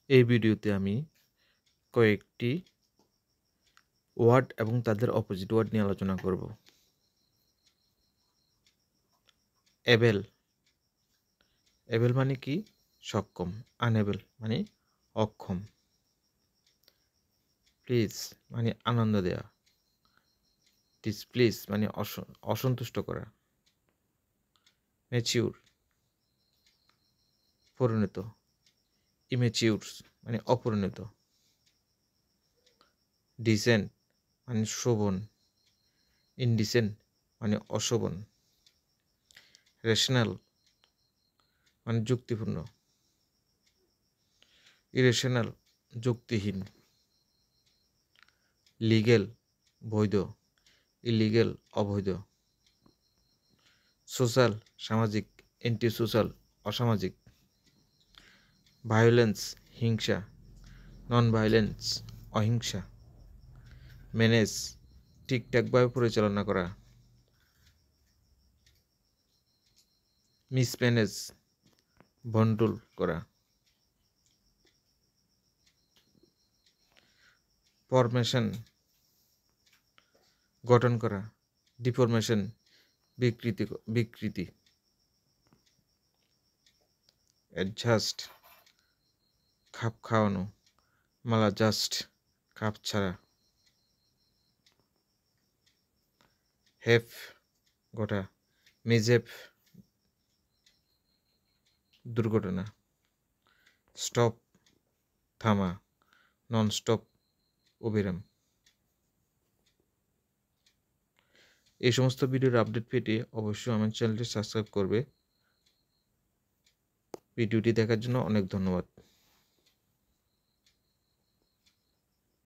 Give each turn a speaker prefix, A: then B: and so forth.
A: এই ভিডিওতে আমি কয়েকটি ওয়ার্ড এবং তাদের অপোজিট ওয়ার্ড নিয়ে আলোচনা করব। এবেল, এবেল মানে কি? সক্ষম। আনএবেল মানে অক্ষম। প্লিজ মানে আনন্দ দেওয়া। ডিসপ্লিজ মানে অসন্তুষ্ট করা। ম্যাচিউর পরিণত। ইমেচিউরস মানে অপরিণত। ডিসেন্ট মানে শোভন। ইনডিসেন্ট মানে অশোভন। রেশনাল মানে যুক্তিপূর্ণ। ইরেশনাল যুক্তিহীন। লিগেল বৈধ। ইলিগেল অবৈধ। সোশ্যাল সামাজিক। অ্যান্টি সোশ্যাল অসামাজিক। ভায়োলেন্স হিংসা। নন ভায়োলেন্স অহিংসা। ম্যানেজ ঠিকঠাকভাবে পরিচালনা করা। মিসম্যানেজ ভন্ডুল করা। ফরমেশন গঠন করা। ডিফরমেশন বিকৃতি। অ্যাডজাস্ট খাপ খাওয়ানো। মালাজাস্ট খাপ ছাড়া। হেফ ঘটা। মিজেফ দুর্ঘটনা। স্টপ থামা। নন স্টপ অবিরাম। এই সমস্ত ভিডিওর আপডেট পেতে অবশ্যই আমার চ্যানেলটি সাবস্ক্রাইব করবে। ভিডিওটি দেখার জন্য অনেক ধন্যবাদ।